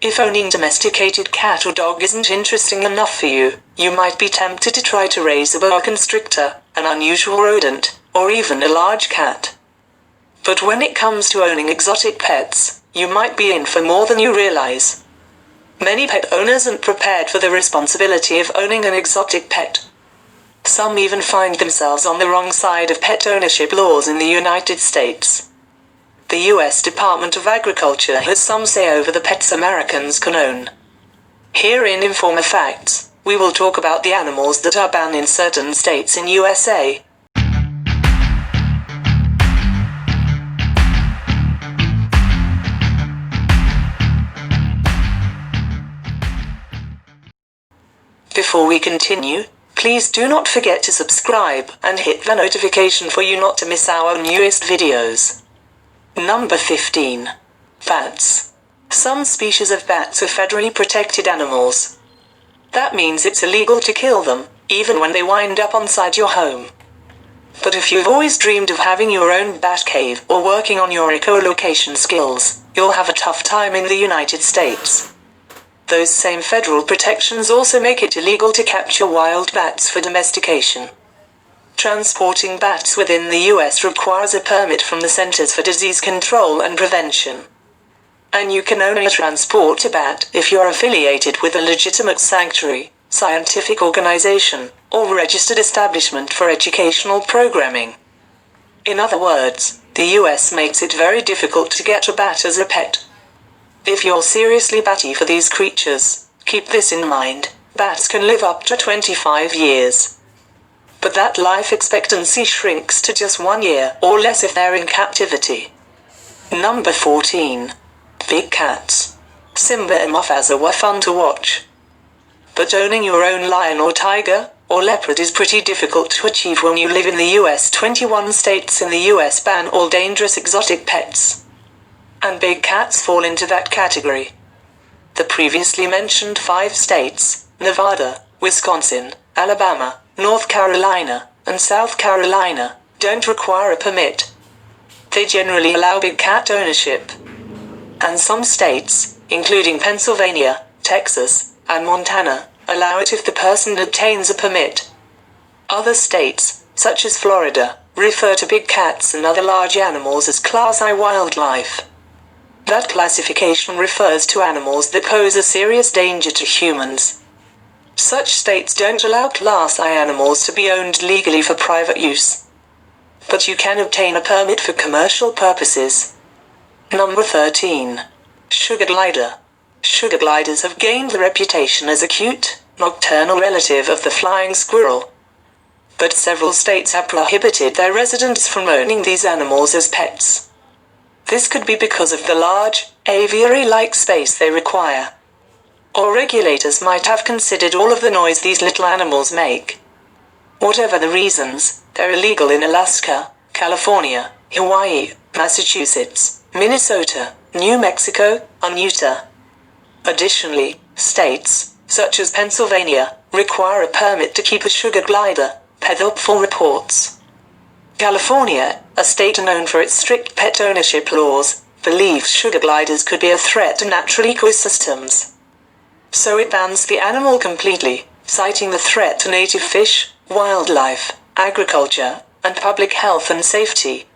If owning domesticated cat or dog isn't interesting enough for you, you might be tempted to try to raise a boa constrictor, an unusual rodent, or even a large cat. But when it comes to owning exotic pets, you might be in for more than you realize. Many pet owners aren't prepared for the responsibility of owning an exotic pet. Some even find themselves on the wrong side of pet ownership laws in the United States. The U.S. Department of Agriculture has some say over the pets Americans can own. Here in Informer Facts, we will talk about the animals that are banned in certain states in USA. Before we continue, please do not forget to subscribe and hit the notification for you not to miss our newest videos. Number 15. Bats. Some species of bats are federally protected animals. That means it's illegal to kill them, even when they wind up inside your home. But if you've always dreamed of having your own bat cave or working on your echolocation skills, you'll have a tough time in the United States. Those same federal protections also make it illegal to capture wild bats for domestication. Transporting bats within the U.S. requires a permit from the Centers for Disease Control and Prevention. And you can only transport a bat if you're affiliated with a legitimate sanctuary, scientific organization, or registered establishment for educational programming. In other words, the U.S. makes it very difficult to get a bat as a pet. If you're seriously batty for these creatures, keep this in mind: bats can live up to 25 years. But that life expectancy shrinks to just 1 year or less if they're in captivity. Number 14. Big cats. Simba and Mufasa were fun to watch. But owning your own lion or tiger or leopard is pretty difficult to achieve when you live in the US. 21 states in the US ban all dangerous exotic pets. And big cats fall into that category. The previously mentioned 5 states, Nevada, Wisconsin, Alabama, North Carolina, and South Carolina, don't require a permit. They generally allow big cat ownership. And some states, including Pennsylvania, Texas, and Montana, allow it if the person obtains a permit. Other states, such as Florida, refer to big cats and other large animals as Class I wildlife. That classification refers to animals that pose a serious danger to humans. Such states don't allow Class I animals to be owned legally for private use. But you can obtain a permit for commercial purposes. Number 13. Sugar glider. Sugar gliders have gained the reputation as a cute, nocturnal relative of the flying squirrel. But several states have prohibited their residents from owning these animals as pets. This could be because of the large, aviary-like space they require. Or regulators might have considered all of the noise these little animals make. Whatever the reasons, they're illegal in Alaska, California, Hawaii, Massachusetts, Minnesota, New Mexico, and Utah. Additionally, states, such as Pennsylvania, require a permit to keep a sugar glider, per helpful reports. California, a state known for its strict pet ownership laws, believes sugar gliders could be a threat to natural ecosystems. So it bans the animal completely, citing the threat to native fish, wildlife, agriculture, and public health and safety.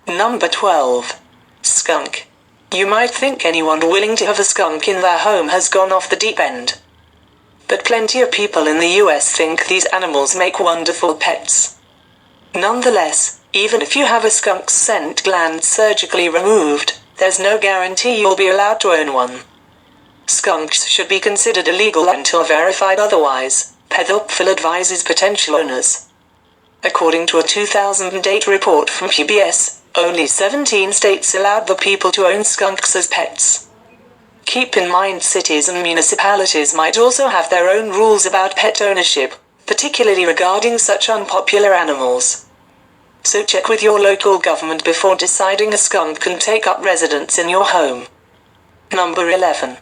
Number 12. Skunk. You might think anyone willing to have a skunk in their home has gone off the deep end. But plenty of people in the US think these animals make wonderful pets. Nonetheless, even if you have a skunk's scent gland surgically removed, there's no guarantee you'll be allowed to own one. Skunks should be considered illegal until verified otherwise, Pet Helpful advises potential owners. According to a 2008 report from PBS, only 17 states allowed the people to own skunks as pets. Keep in mind cities and municipalities might also have their own rules about pet ownership, particularly regarding such unpopular animals. So check with your local government before deciding a skunk can take up residence in your home. Number 11.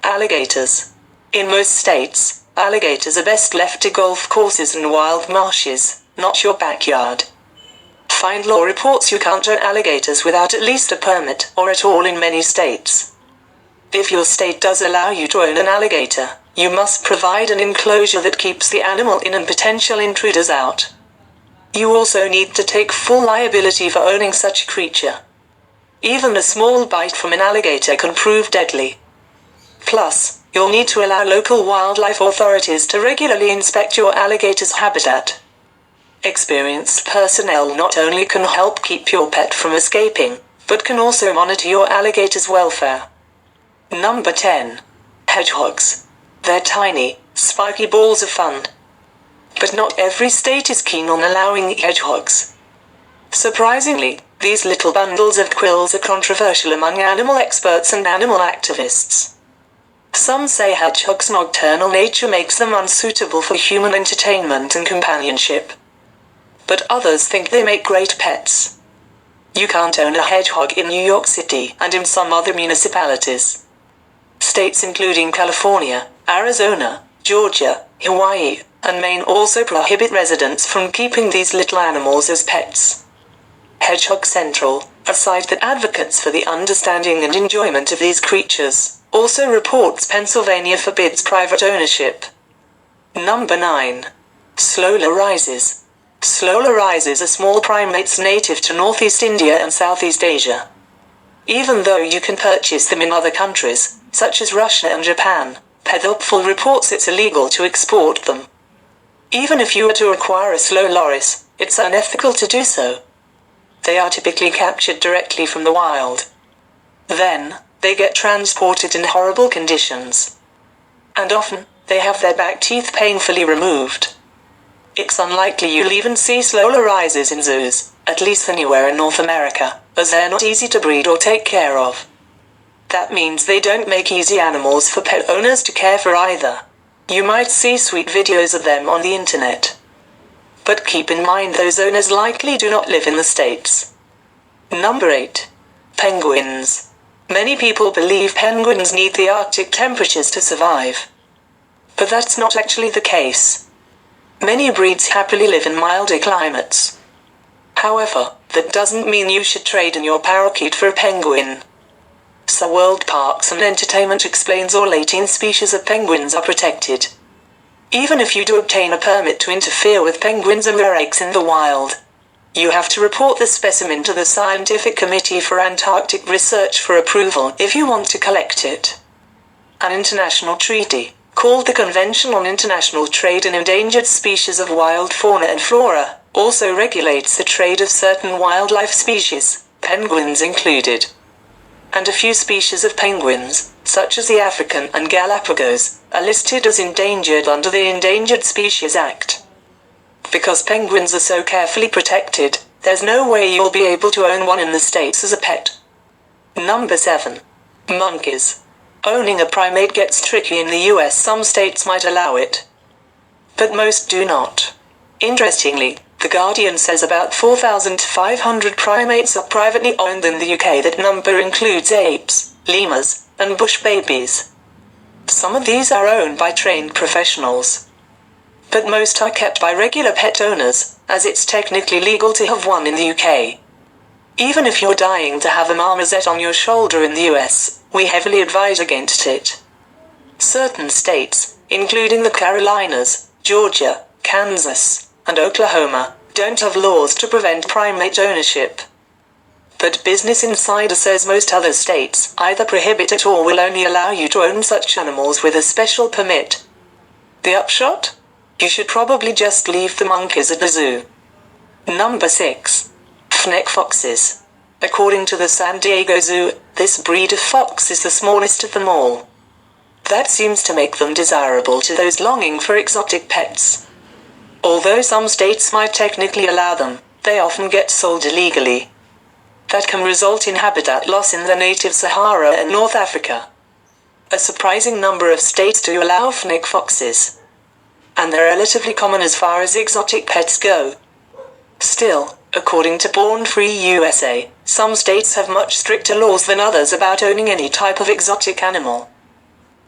Alligators. In most states, alligators are best left to golf courses and wild marshes, not your backyard. Find law reports you can't own alligators without at least a permit or at all in many states. If your state does allow you to own an alligator, you must provide an enclosure that keeps the animal in and potential intruders out. You also need to take full liability for owning such a creature. Even a small bite from an alligator can prove deadly. Plus, you'll need to allow local wildlife authorities to regularly inspect your alligator's habitat. Experienced personnel not only can help keep your pet from escaping, but can also monitor your alligator's welfare. Number 10. Hedgehogs. They're tiny, spiky balls of fun. But not every state is keen on allowing hedgehogs. Surprisingly, these little bundles of quills are controversial among animal experts and animal activists. Some say hedgehogs' nocturnal nature makes them unsuitable for human entertainment and companionship. But others think they make great pets. You can't own a hedgehog in New York City and in some other municipalities. States including California, Arizona, Georgia, Hawaii, and Maine also prohibit residents from keeping these little animals as pets. Hedgehog Central, a site that advocates for the understanding and enjoyment of these creatures, also reports Pennsylvania forbids private ownership. Number 9. Slow lorises. Slow lorises are small primates native to Northeast India and Southeast Asia. Even though you can purchase them in other countries, such as Russia and Japan, Pedopful reports it's illegal to export them. Even if you were to acquire a slow loris, it's unethical to do so. They are typically captured directly from the wild. Then, they get transported in horrible conditions. And often, they have their back teeth painfully removed. It's unlikely you'll even see slow lorises in zoos, at least anywhere in North America, as they're not easy to breed or take care of. That means they don't make easy animals for pet owners to care for either. You might see sweet videos of them on the internet. But keep in mind those owners likely do not live in the States. Number 8. Penguins. Many people believe penguins need the Arctic temperatures to survive. But that's not actually the case. Many breeds happily live in milder climates. However, that doesn't mean you should trade in your parakeet for a penguin. So World Parks and Entertainment explains all 18 species of penguins are protected. Even if you do obtain a permit to interfere with penguins and their eggs in the wild, you have to report the specimen to the Scientific Committee for Antarctic Research for approval if you want to collect it. An international treaty, called the Convention on International Trade in Endangered Species of Wild Fauna and Flora, also regulates the trade of certain wildlife species, penguins included. And a few species of penguins, such as the African and Galapagos, are listed as endangered under the Endangered Species Act. Because penguins are so carefully protected, there's no way you'll be able to own one in the States as a pet. Number 7. Monkeys. Owning a primate gets tricky in the US. Some states might allow it, but most do not. Interestingly, The Guardian says about 4,500 primates are privately owned in the UK. That number includes apes, lemurs, and bush babies. Some of these are owned by trained professionals, but most are kept by regular pet owners, as it's technically legal to have one in the UK. Even if you're dying to have a marmoset on your shoulder in the US, we heavily advise against it. Certain states, including the Carolinas, Georgia, Kansas, and Oklahoma, don't have laws to prevent primate ownership. But Business Insider says most other states either prohibit it or will only allow you to own such animals with a special permit. The upshot? You should probably just leave the monkeys at the zoo. Number 6. Fennec foxes. According to the San Diego Zoo, this breed of fox is the smallest of them all. That seems to make them desirable to those longing for exotic pets. Although some states might technically allow them, they often get sold illegally. That can result in habitat loss in the native Sahara and North Africa. A surprising number of states do allow fennec foxes, and they're relatively common as far as exotic pets go. Still, according to Born Free USA, some states have much stricter laws than others about owning any type of exotic animal.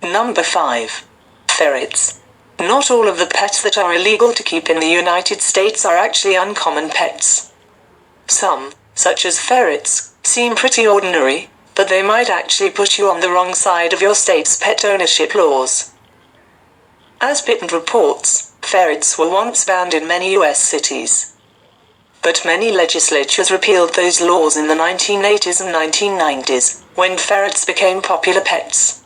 Number 5. Ferrets. Not all of the pets that are illegal to keep in the United States are actually uncommon pets. Some, such as ferrets, seem pretty ordinary, but they might actually put you on the wrong side of your state's pet ownership laws. As Pittman reports, ferrets were once banned in many US cities. But many legislatures repealed those laws in the 1980s and 1990s, when ferrets became popular pets.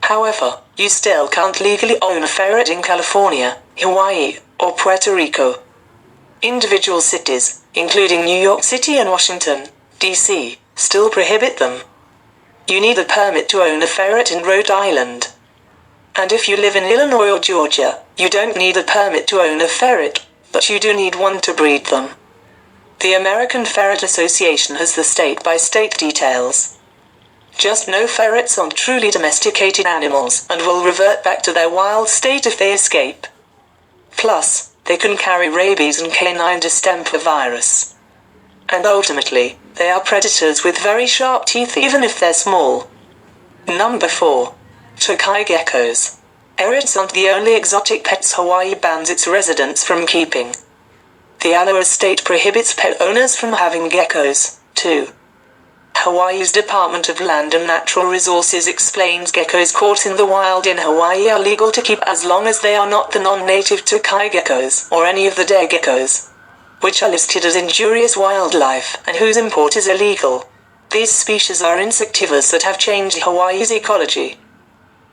However, you still can't legally own a ferret in California, Hawaii, or Puerto Rico. Individual cities, including New York City and Washington, D.C., still prohibit them. You need a permit to own a ferret in Rhode Island. And if you live in Illinois or Georgia, you don't need a permit to own a ferret, but you do need one to breed them. The American Ferret Association has the state-by-state details. Just no ferrets are truly domesticated animals and will revert back to their wild state if they escape. Plus, they can carry rabies and canine distemper virus. And ultimately, they are predators with very sharp teeth even if they're small. Number 4. Tokai geckos. Ferrets aren't the only exotic pets Hawaii bans its residents from keeping. The Aloha state prohibits pet owners from having geckos, too. Hawaii's Department of Land and Natural Resources explains geckos caught in the wild in Hawaii are legal to keep as long as they are not the non-native Tokai geckos or any of the day geckos, which are listed as injurious wildlife and whose import is illegal. These species are insectivores that have changed Hawaii's ecology.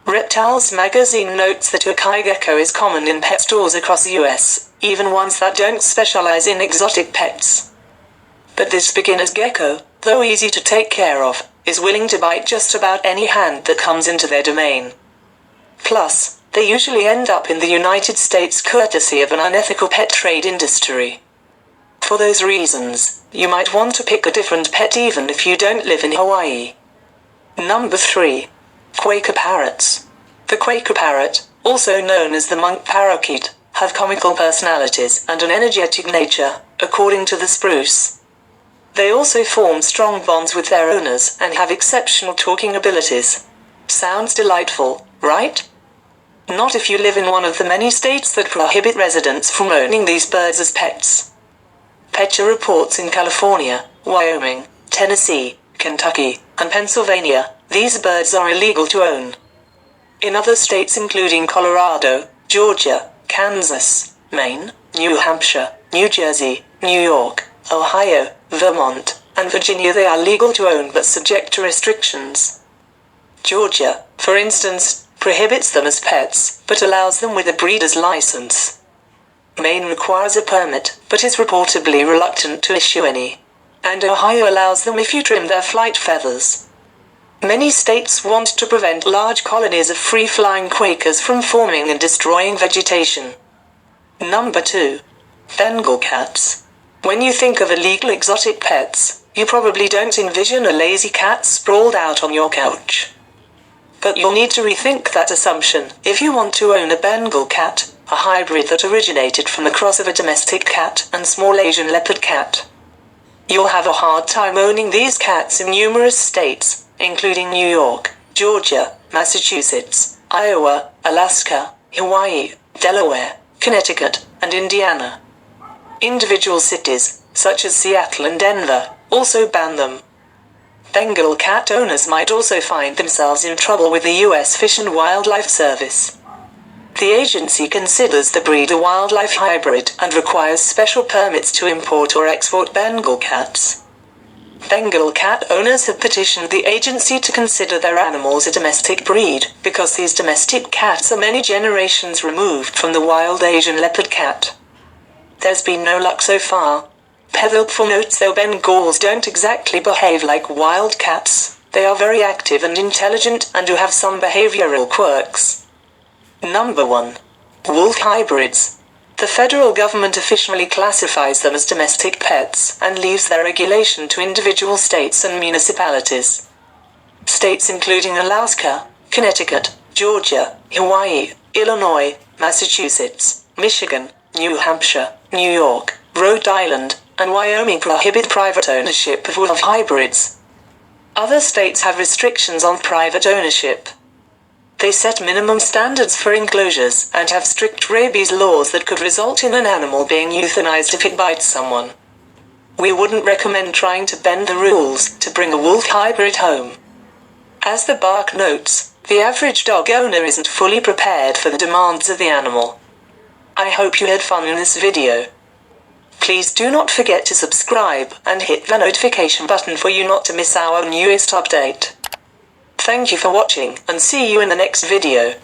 Reptiles magazine notes that Tokai gecko is common in pet stores across the US, even ones that don't specialize in exotic pets. But this beginner's gecko, though easy to take care of, is willing to bite just about any hand that comes into their domain. Plus, they usually end up in the United States courtesy of an unethical pet trade industry. For those reasons, you might want to pick a different pet even if you don't live in Hawaii. Number 3. Quaker parrots. The Quaker parrot, also known as the monk parakeet, have comical personalities and an energetic nature, according to the Spruce. They also form strong bonds with their owners and have exceptional talking abilities. Sounds delightful, right? Not if you live in one of the many states that prohibit residents from owning these birds as pets. Petcha reports in California, Wyoming, Tennessee, Kentucky, and Pennsylvania, these birds are illegal to own. In other states including Colorado, Georgia, Kansas, Maine, New Hampshire, New Jersey, New York, Ohio, Vermont, and Virginia they are legal to own but subject to restrictions. Georgia, for instance, prohibits them as pets, but allows them with a breeder's license. Maine requires a permit, but is reportedly reluctant to issue any. And Ohio allows them if you trim their flight feathers. Many states want to prevent large colonies of free-flying quakers from forming and destroying vegetation. Number 2. Bengal cats. When you think of illegal exotic pets, you probably don't envision a lazy cat sprawled out on your couch. But you'll need to rethink that assumption if you want to own a Bengal cat, a hybrid that originated from the cross of a domestic cat and small Asian leopard cat. You'll have a hard time owning these cats in numerous states, including New York, Georgia, Massachusetts, Iowa, Alaska, Hawaii, Delaware, Connecticut, and Indiana. Individual cities, such as Seattle and Denver, also ban them. Bengal cat owners might also find themselves in trouble with the U.S. Fish and Wildlife Service. The agency considers the breed a wildlife hybrid and requires special permits to import or export Bengal cats. Bengal cat owners have petitioned the agency to consider their animals a domestic breed, because these domestic cats are many generations removed from the wild Asian leopard cat. There's been no luck so far. Helpful notes though Bengals don't exactly behave like wild cats, they are very active and intelligent and do have some behavioral quirks. Number 1. Wolf hybrids. The federal government officially classifies them as domestic pets and leaves their regulation to individual states and municipalities. States including Alaska, Connecticut, Georgia, Hawaii, Illinois, Massachusetts, Michigan, New Hampshire, New York, Rhode Island, and Wyoming prohibit private ownership of wolf hybrids. Other states have restrictions on private ownership. They set minimum standards for enclosures and have strict rabies laws that could result in an animal being euthanized if it bites someone. We wouldn't recommend trying to bend the rules to bring a wolf hybrid home. As the bark notes, the average dog owner isn't fully prepared for the demands of the animal. I hope you had fun in this video. Please do not forget to subscribe and hit the notification button for you not to miss our newest update. Thank you for watching and see you in the next video.